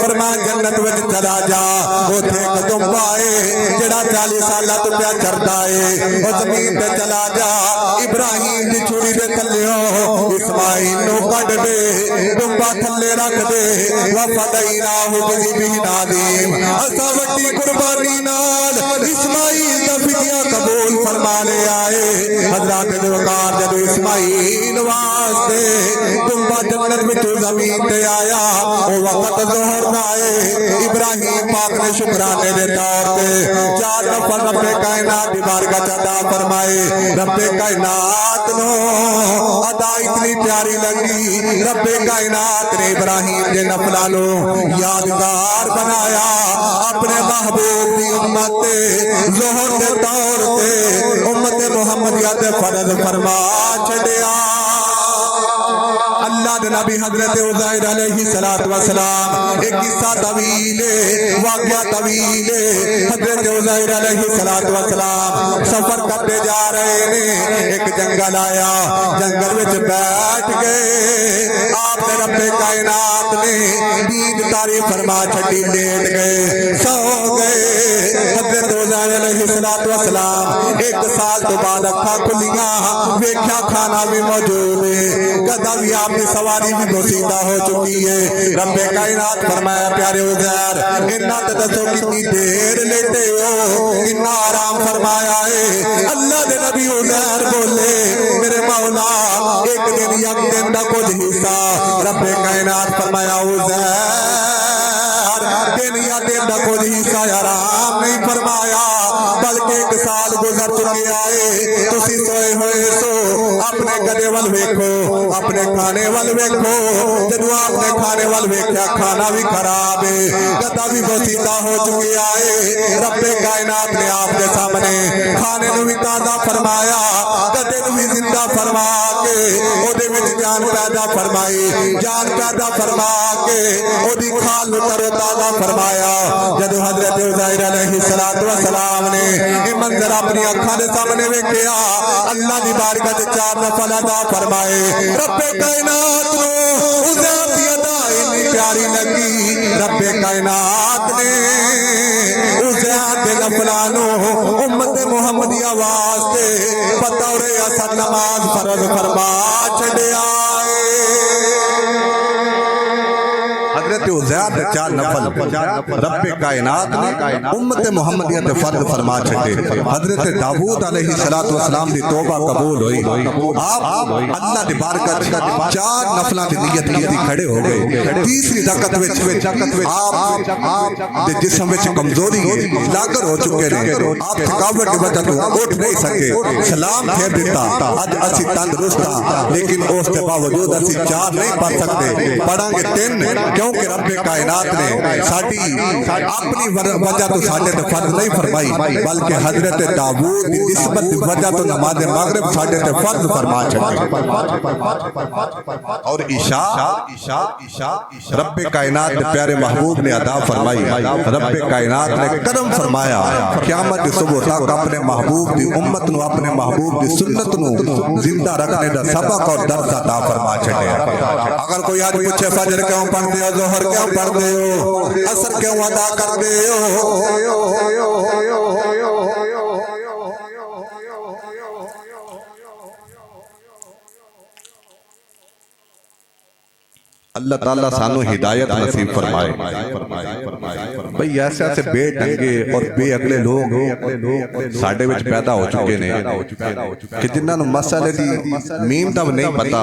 فرمایا جنت وچ چلا جا اوتھے قدم پائے جڑا 40 سالہ تو پیا چڑھدا ہے او زمین تے چلا جا ابراہیم دی چھری دے تھلیوں اسماعیل نو کڈ دے ڈمبا تھلے رکھ دے وفدیناہ بذبح عظیم اسا وڈی قربانی نال اسماعیل دا فدیہ قبول فرما لے آئے حضرات وقار جدو اسماعیل واسطے ڈمبا جنت وچ زمین تے آیا او وقت ظہر دا آئے ابراہیم پاک نے شکرانے دے طور پہ 4 نفل رب کائنات دی بارگاہ عطا فرمائے رب کائنات نو ادا اتنی پیاری لگی رب کائنات نے ابراہیم دے نفلاں نو یادگار بنایا اپنے محبوب دی امت ظہر دے طور پہ امت محمدیہ تے فرض فرما چھڈیا اللہ دے نبی حضرت عزیر علیہ السلام ایک قصہ طویل ہے واقعہ طویل ہے حضرت عزیر علیہ السلام سفر کرتے جا رہے نے ایک جنگل آیا جنگل وچ بیٹھ گئے آپ نے رب کائنات نے دین تعریف فرما چھٹی لیٹ گئے سو گئے حضرت عزیر علیہ السلام ایک سال تو بعد اکھا کھلیاں ویکھیا کھانا بھی موجود ہے گدا بھی آپ کی سواری بھی بوسیدہ ہو چکی ہے رب کائنات فرمایا پیارے عزیر انہاں تے دسو کتنی دیر لیٹے ہو اتنا آرام فرمایا ہے اللہ دے نبی عزیر بولے میرے مولا ایک دن یک دن دا کچھ حصہ رب کائنات فرمایا عزیر دن یا دن دا کچھ حصہ آرام نہیں فرمایا بلکہ ایک سال گزر چکے آئے تسی سوئے ہوئے سو اپنے گدے وال ویکھو اپنے کھانے وال ویکھو جدو آپ نے کھانے وال ویکھیا کھانا بھی خراب ہے گدا بھی بوسیدہ ہو چکے آئے رب کائنات نے آپ کے سامنے کھانے نو بھی تازہ فرمایا گدے نو بھی زندہ فرما کے او دے وچ جان پیدا فرمائی جان پیدا فرما کے او دی کھال نو تر و تازہ فرمایا جدو حضرت عزیر علیہ السلام نے یہ منظر اپنی اکھاں دے سامنے ویکھیا اللہ دی بارگاہ تے چار نفل عطا فرمائے رب کائنات نو عزیر دی ادا اتنی پیاری لگی رب کائنات نے عزیر دے لفظاں نو امت محمدیہ واسطے بطور اثر نماز فرض فرما چھڈیا حضرت عزیر دے چار نفل رب کائنات نے امت محمدیہ تے فرض فرما چھڈے حضرت داؤد علیہ السلام دی توبہ قبول ہوئی آپ اللہ دی بارگاہ چار نفلاں دی نیت کیتی کھڑے ہو گئے تیسری رکعت وچ آپ دے جسم وچ کمزوری لاگر ہو چکے نے آپ تھکاوٹ کی وجہ تو اٹھ نہیں سکے سلام پھیر دیتا اج اسی تندرست ہاں لیکن اس کے باوجود اسی چار نہیں پڑھ سکتے پڑھاں گے تین کیونکہ رب کائنات نے ساڈی اپنی وجہ تو ساڈے تے فرض نہیں فرمائی بلکہ حضرت داؤد دی نسبت دی وجہ تو نماز مغرب ساڈے تے فرض فرما چھڈی اور عشاء رب کائنات دے پیارے محبوب نے ادا فرمائی رب کائنات نے کرم فرمایا قیامت دی صبح تک اپنے محبوب دی امت نو اپنے محبوب دی سنت نو زندہ رکھنے دا سبق اور درس عطا فرما چھڈیا اگر کوئی آج پوچھے فجر کیوں پڑھتے ہو ظہر کیوں پڑھتے ہو عصر کیوں ادا کرتے ہو اللہ تعالیٰ سانو ہدایت نصیب فرمائے بھئی ایسے ایسے بے ڈنگے اور بے اگلے لوگ ساڑھے وچ پیدا ہو چکے نے کہ جنہاں نو مسئلے دی میم تب نہیں پتا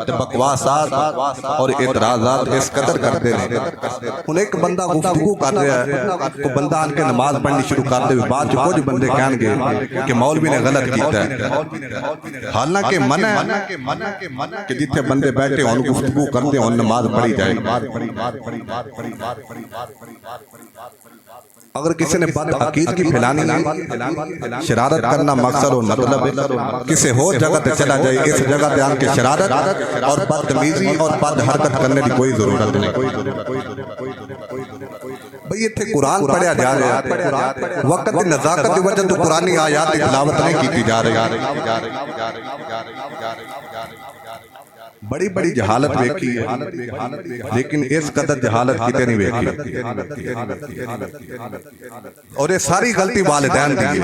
تے بکواسات اور اعتراضات اس قدر کرتے نے انہیں ایک بندہ گفتگو کر رہا ہے تو بندہ آن کے نماز پڑھنی شروع کر دے بعد جو کچھ بندے کہن گے کہ مولوی نے غلط کیتا ہے حالانکہ منع ہے کہ جتھے بندے بیٹھے ان گفتگو کرتے ہیں نماز پڑھی جائے اگر کسی نے بد عقیدگی پھیلانی ہے شرارت کرنا مقصد و مطلب ہے کسی ہو جگہ تے چلا جائے اس جگہ تے آن کے شرارت اور بدتمیزی اور بد حرکت کرنے کی کوئی ضرورت نہیں بھئی یہ تھے قرآن پڑھیا جا رہا ہے وقت نزاکت کی وجہ تو قرآنی آیات تلاوت نہیں کیتی جا رہی بڑی بڑی جہالت ویکھی ہے لیکن اس قدر جہالت کیتے نہیں ویکھی اور یہ ساری غلطی والدین دی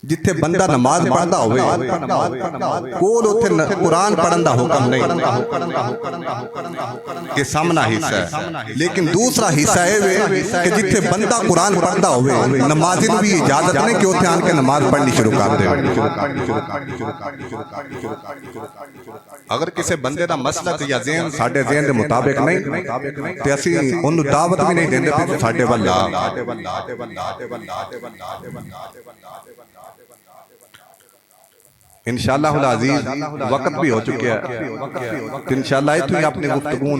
جتھے بندہ نماز پڑھدا ہوئے کول اوتھے قرآن پڑھن دا حکم نہیں کہ سامنا حصہ ہے لیکن دوسرا حصہ ہے کہ جتھے بندہ قرآن پڑھدا ہوئے نمازی نو بھی اجازت نہیں کہ اوتھے آن کے نماز پڑھنی شروع کر دے اگر کسی بندے دا مسلک یا ذہن ساڈے ذہن دے مطابق نہیں تے اسی اونوں دعوت بھی نہیں دیندے تے ساڈے ول انشاءاللہ العزیز وقت بھی ہو چکے ہیں تو انشاءاللہ اتنی اپنی گفتگو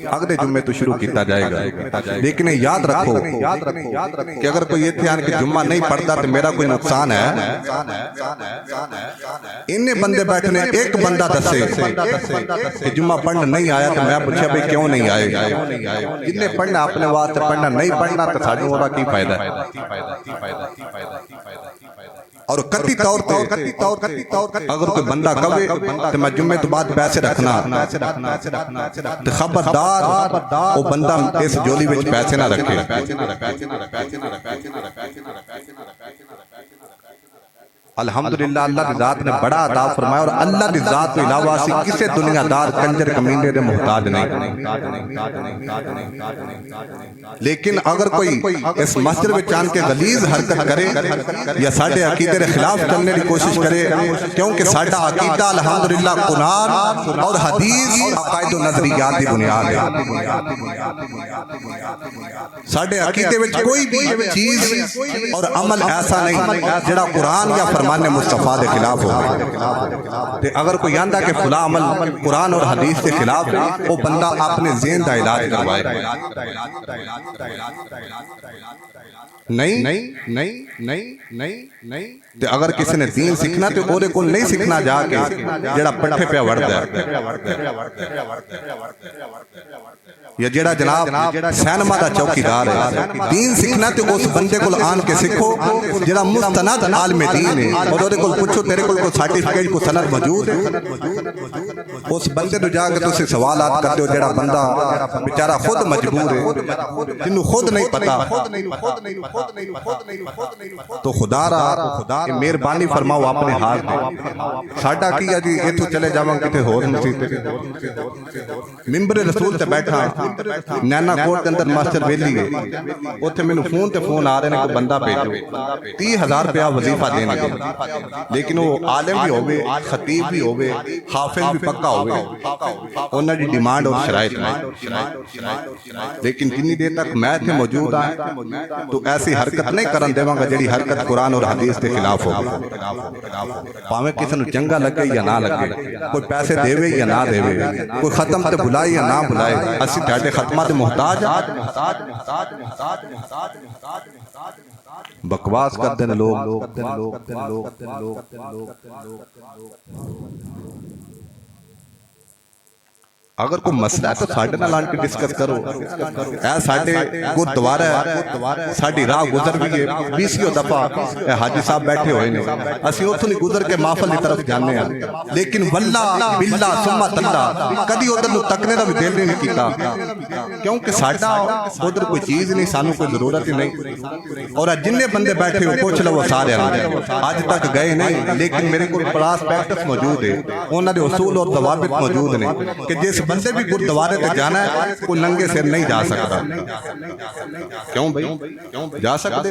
اگلے جمعے تو شروع کیتا جائے گا لیکن یاد رکھو کہ اگر کوئی یہ آن کے جمعہ نہیں پڑھتا تو میرا کوئی نقصان ہے انہیں بندے بیٹھنے ایک بندہ دسے کہ جمعہ پڑھنا نہیں آیا تو میں پوچھا بھئی کیوں نہیں آئے جنہیں پڑھنا اپنے واسطے پڑھنا نہیں پڑھنا تو ساڑھوں والا کی فائدہ ہے اور کتی طور اگر کوئی بندہ کہے تو میں جمعے تو بعد پیسے رکھنا تو خبردار وہ بندہ اس جولی وچ پیسے نہ رکھے الحمدللہ اللہ دی ذات نے بڑا عطا فرمایا اور اللہ دی ذات تو علاوہ سے کسے دنیا دار کنجر کمینے دے محتاج نہیں لیکن اگر کوئی اس مسجد میں چاند کے غلیظ حرکت کرے یا ساڑھے عقیدے کے خلاف چلنے کی کوشش کرے کیونکہ ساڑھا عقیدہ الحمدللہ قرآن اور حدیث عقائد و نظریات دی بنیاد ہے ساڑھے عقیدے میں کوئی بھی چیز اور عمل ایسا نہیں جڑا قرآن یا فرمان مصطفیٰ دے خلاف ہو اگر کوئی آندہ کہ فلاں عمل قرآن اور حدیث کے خلاف وہ بندہ اپنے ذہن دا علاج کروائے نہیں اگر کسی نے دین سیکھنا تو اورے کو نہیں سیکھنا جا کے جڑا پٹھے پہ ورد ہے یا جڑا جناب سینما دا چوکیدار ہے دین سیکھنا تو اس بندے کو آن کے سکھو جڑا مستند عالم دین ہے اور اورے کو پوچھو تیرے کو سرٹیفکیٹ کو سند موجود ہے اس بندے تو جا کے تو سے سوالات کرتے ہو جڑا بندہ بیچارہ خود مجبور ہے جنہوں خود نہیں پتا تو خدا رہا مہربانی فرماؤ اپنے ہاتھ میں ساڈا کیا جی یہ تو چلے جاواں کتے ہور مسیح ممبر رسول تے بیٹھا نینا کوٹ کے اندر ماسٹر ویلی ہے اوتھے مینوں فون تے فون آ رہے نے کوئی بندہ بھیجو 30,000 روپیہ وظیفہ دینے کے لیکن وہ عالم بھی ہوئے خطیب بھی ہوئے حافظ بھی پکا ہوئے انہاں دی ڈیمانڈ اور شرائط ہے لیکن جنی دیر تک میں تھے موجود آئے تو ایسی حرکت نہیں کرن دے گا جڑی حرکت قرآن اور حدیث کے خلاف ہو پاویں کسی نو چنگا لگے یا نہ لگے کوئی پیسے دے یا نہ دے کوئی ختم تے بلائے یا نہ بلائے اسی تہاڈے ختمات محتاج بکواس کرتے ہیں لوگ اگر کوئی مسئلہ ہے تو ساڑھے نال آن کے ڈسکس کرو اے ساڑھے گردوارہ ہے ساڑھی راہ گزر بھی ہے 20 دفعہ اے حاجی صاحب بیٹھے ہوئے نے اسی اتنی گزر کے محفل کی طرف جانے ہیں لیکن واللہ باللہ سمت اللہ کدی ادھر نو تکنے دا بھی دل نہیں کیتا کیونکہ ساڑھا ادھر کوئی چیز نہیں سانو کوئی ضرورت ہی نہیں اور جننے بندے بیٹھے ہوئے پوچھ لو وہ سارے آج تک گئے نہیں لیکن میرے کو پراسپیکٹس موجود ہے انہاں دے اصول اور ضوابط موجود ہیں کہ جس بندے بھی گردوارے تے جانا ہے کوئی ننگے سر نہیں جا سکتا کیوں بھئی جا سکتے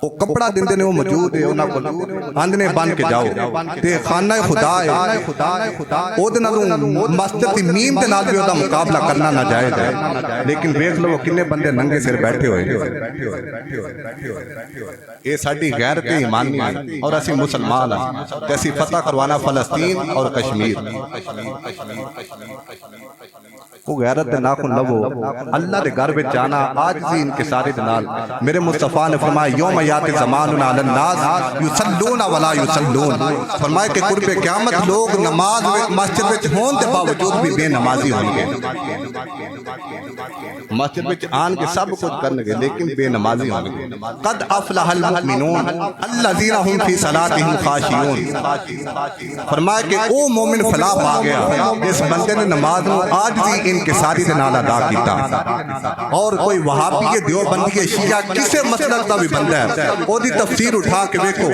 وہ کپڑا دن دنے وہ موجود ہے انہاں کو آندنے بان کے جاؤ تے خانہ خدا ہے او دے نالوں مسجد دی میم دے نال بھی او دا مقابلہ کرنا ناجائز ہے لیکن دیکھ لو کنے بندے ننگے سر بیٹھے ہوئے یہ ساڈی غیرت ایمانی ہے اور اسی مسلمان ہیں تے اسی فتح کروانا فلسطین اور کشمیر کو غیرت دے ناخن لو اللہ دے گھر وچ جانا آج بھی انکساری دے نال میرے مصطفیٰ نے فرمایا یوم یات زمان علی الناس یصلون ولا یصلون فرمایا کہ قرب قیامت لوگ نماز مسجد وچ ہون دے باوجود بھی بے نمازی ہوں گے مسجد وچ آن کے سب کچھ کرنے گے لیکن بے نمازی ہوں گے قد افلح المؤمنون الذین هم فی صلاتهم خاشعون فرمایا کہ او مومن فلاح پا گیا جس بندے نے نماز نو آج بھی انکساری دے نال ادا کیتا اور کوئی وہابی دیوبندی شیعہ کسے مسلک دا بھی بندہ ہے او دی تفسیر اٹھا کے دیکھو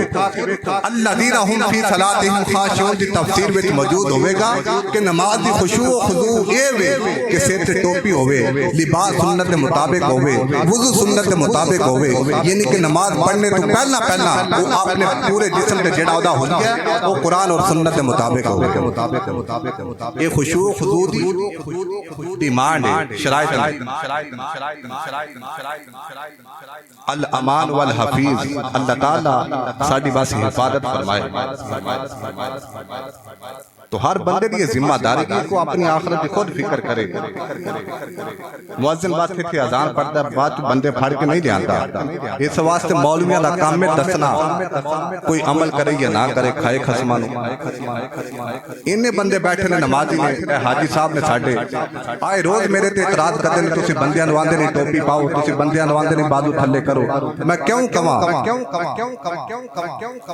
الذین هم فی صلاتهم خاشعون دی تفسیر وچ موجود ہوے گا کہ نماز دی خشوع و خضوع اے وے کہ سر تے ٹوپی ہوے لباس سنت کے مطابق ہوئے وضو سنت کے مطابق ہوئے یعنی کہ نماز پڑھنے تو پہلا وہ اپنے پورے جسم کے جڑا عہدہ ہو گیا وہ قرآن اور سنت کے مطابق ہوئے یہ خشوع خضوع ڈیمانڈ ہے شرائط الامان والحفیظ حفیظ اللہ تعالیٰ ساڈی واسی حفاظت فرمائے۔ تو ہر بندے کی ذمہ داری کی کو اپنی آخرت کی خود فکر کرے۔ مؤذن واسطے تھے اذان پڑھتا ہے، بعد بندے پھاڑ کے نہیں جانتا۔ اس واسطے مولویاں دا کام میں دسنا، کوئی عمل کرے یا نہ کرے، کھائے خسمانو۔ انہیں بندے بیٹھے نے نمازی نے، اے حاجی صاحب نے ساڈے آئے روز میرے تے اعتراض کرتے ہیں، تسی بندیاں نوں آندے نہیں ٹوپی پاؤ، تسی بندیاں نوں آندے نہیں بازو تھلے کرو۔ میں کیوں کہاں؟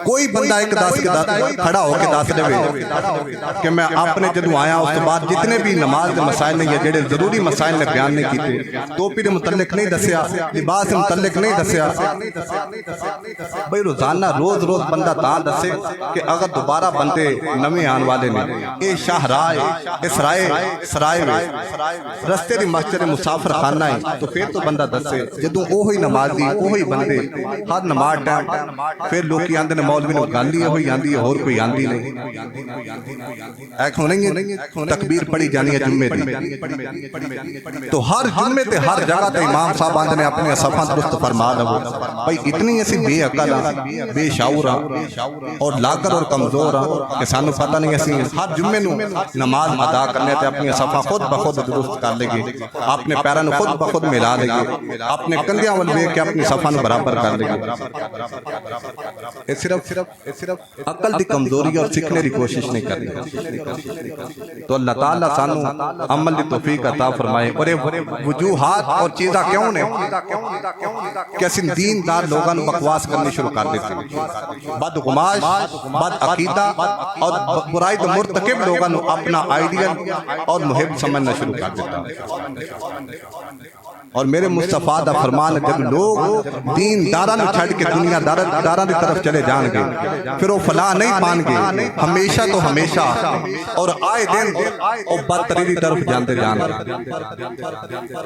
کوئی بندہ ایک دس کے کھڑا ہو کے دس دے کہ میں اپنے جدوں آیا اس بعد جتنے بھی نماز دے مسائل نے یا جڑے ضروری مسائل نے بیان نہیں کیتے، ٹوپی دے متعلق نہیں دسیا، لباس دے متعلق نہیں دسیا۔ بھئی روزانہ روز روز بندہ تاں دسے کہ اگر دوبارہ بندے نویں آن والے نے، اے شاہ رائے، اے سرائے رستے دی مسجد مسافر خانہ ہے، تو پھر تو بندہ دسے۔ جدوں اوہی نمازی اوہی بندے ہر نماز ٹائم پھر لوکی آندے نے مولوی نے گل ہی ہوئی آندی ہے، اور کوئی آندی نہیں۔ ایک ہونی تکبیر پڑھی جانی ہے جمعے دی، تو ہر جمعے تے ہر جگہ تے امام صاحب آندے نے اپنے صفحہ درست فرما لو۔ بھئی اتنی ایسی بے عقل ہیں، بے شعور ہیں اور لاغر اور کمزور ہیں کہ سانو پتہ نہیں ایسی ہر جمعے نو نماز ادا کرنے تے اپنی صفحہ خود بخود درست کر لے گے، اپنے پیروں خود بخود ملا لے گے، اپنے کندھیاں ول ویکھ کے اپنی صفحہ نو برابر کر لے گے۔ یہ صرف عقل دی کمزوری اور سیکھنے دی کوشش نہیں کرنی۔ تو اللہ تعالیٰ سانو عمل دی توفیق عطا فرمائے۔ اور یہ وجوہات اور چیزاں کیوں نے کہ اسی دیندار لوگاں بکواس کرنی شروع کر دیتے ہیں، بدگماش، بد عقیدہ اور برائی دے مرتکب لوگاں اپنا آئیڈیل اور محب سمجھنا شروع کر دیتا ہے۔ اور میرے مصطفیٰ دا فرمان ہے جب لوگ دین داراں نو چھڑ کے دنیا داراں دی طرف چلے جان گے، پھر وہ فلاح نہیں پان گے، ہمیشہ تو ہمیشہ اور آئے دن وہ بدتری دی طرف جانتے جان گے۔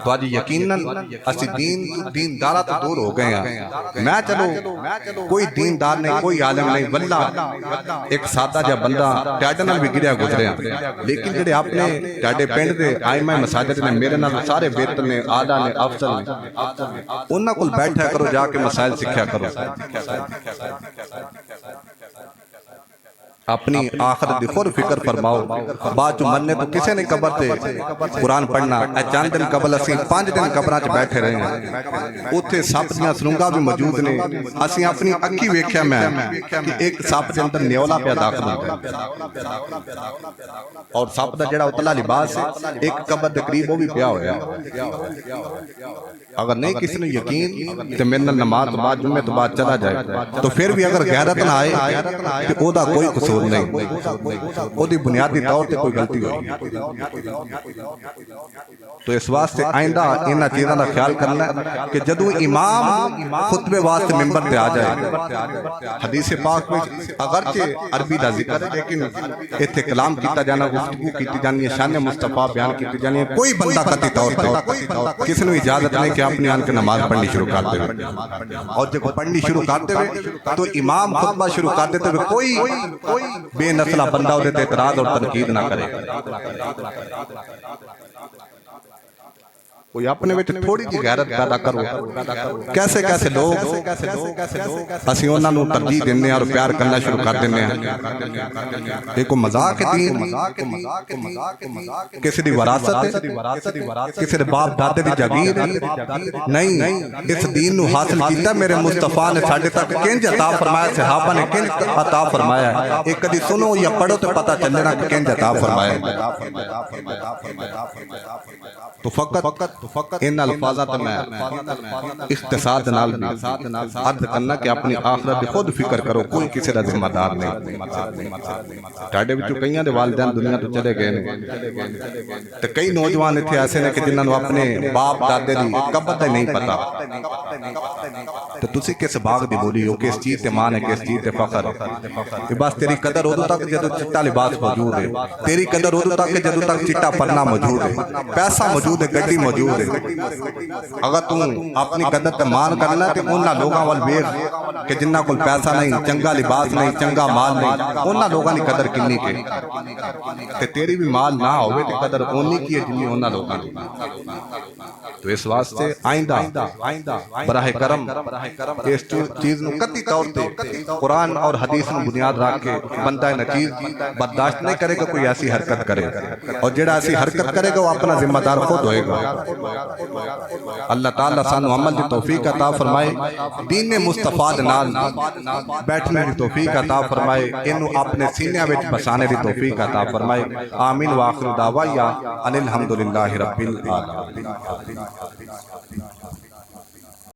تو آج یقیناً اسی دین داراں تو دور ہو گئے ہیں۔ میں چلو کوئی دیندار نہیں، کوئی عالم نہیں، واللہ ایک سادہ جا بندہ ٹیڈے نال بھی گریا گزرے ہیں، لیکن جڑے اپنے ٹیڈے پنڈ دے ائمہ مساجد نے میرے نال سارے بہتر نے، آدھا نے، افضل نے، انہاں کول بیٹھا کرو، جا کے مسائل سکھیا کرو۔ اپنی آخرت دی خود فکر فرماؤ۔ بعد جو مرنے تو کسے نے قبر تے قرآن پڑھنا، اے چند دن قبل اسی 5 دن قبراں چ بیٹھے رہے ہیں، اوتھے سپ دیاں سرنگاں بھی موجود نے۔ اسی اپنی اکھی ویکھیا میں کہ ایک سپ دے اندر نیولا پیا داخل ہوندا ہے، اور سپ دا جڑا اتلا لباس ہے ایک قبر دے قریب وہ بھی پیا ہویا ہے۔ اگر نہیں کسی نے یقین تے میرے نماز تو بعد جمعے تو بعد چلا جائے، تو پھر بھی اگر غیرت نہ آئے کہ او دا کوئی قصور نہیں، وہ دی بنیادی طور تے کوئی غلطی ہوئی۔ تو اس واسطے آئندہ انہاں چیزاں دا خیال کرنا کہ جدوں امام خطبے واسطے ممبر تے آ جائے، حدیث پاک میں اگرچہ عربی دا ذکر ہے لیکن ایتھے کلام کیتا جانا، گفتگو کیتی جانی ہے، شان مصطفیٰ بیان کیتی جانی ہے، کوئی بندہ قطعی طور تے کسی نے اجازت نہیں کہ اپنی آن کے نماز پڑھنی شروع کر دے، اور جب پڑھنی شروع کر دے تو امام خطبہ شروع کر دیتے ہوئے کوئی بے نسلہ بندہ ہوتے تے اعتراض اور تنقید نہ کرے۔ کوئی اپنے وچ تھوڑی جی غیرت پیدا کرو۔ کیسے کیسے لوگ اسی انہاں نوں ترجیح دینے اور پیار کرنا شروع کر دینے ہیں۔ دیکھو مذاق دین کسی دی وراثت ہے، کسی دے باپ دادے دی جاگیر نہیں، اس دین نو حاصل کیتا میرے مصطفیٰ نے ساڈے تک کنج عطا فرمایا، صحابہ نے کنج عطا فرمایا ہے۔ ایک کدی سنو یا پڑھو تو پتہ چلے نا کہ کنج عطا فرمایا ہے۔ تو فقط ان الفاظاں تے میں اختصار نال عرض کرنا کہ اپنی آخرت دی خود فکر کرو، کوئی کسی دا ذمہ دار نہیں۔ تہاڈے وچوں کئیاں دے والدین دنیا تو چلے گئے نے، تے کئی نوجوان ایتھے ایسے نے کہ جنہاں نوں اپنے باپ دادے دی قبر دا نہیں پتہ، تے تسی کس باغ دی بولی ہو، کس چیز تے مان ہے، کس چیز تے فخر ہے۔ بس تیری قدر ادوں تک جدوں چٹا لباس موجود ہے، تیری قدر ادوں تک جدوں تک چٹا پرنا موجود ہے، پیسہ موجود ہے، گڈی موجود ہے۔ اگر تم اپنی قدر تے مان کرنا تے انہاں لوگاں وال ویکھ کہ جنہاں کول پیسہ نہیں، چنگا لباس نہیں، چنگا مال نہیں، انہاں لوگاں دی قدر کنی کہ تے تیری بھی مال نہ ہوے تے قدر اونی کی ہے جنی انہاں لوگاں دی۔ تو اس واسطے آئندہ براہ کرم اس چیز نو قطعی طور تے قرآن اور حدیث نو بنیاد رکھ کے بندہ نچیز برداشت نہیں کرے گا کوئی ایسی حرکت کرے اور جڑا ایسی حرکت کرے گا وہ اپنا ذمہ دار خود ہوئے گا۔ اللہ تعالیٰ سانو عمل دی توفیق عطا فرمائے، دین مصطفیٰ دے نال بیٹھنے دی توفیق عطا فرمائے، انہوں اپنے سینیاں وچ بسانے دی توفیق عطا فرمائے۔ آمین وآخر دعوایا ان الحمدللہ رب العالمین۔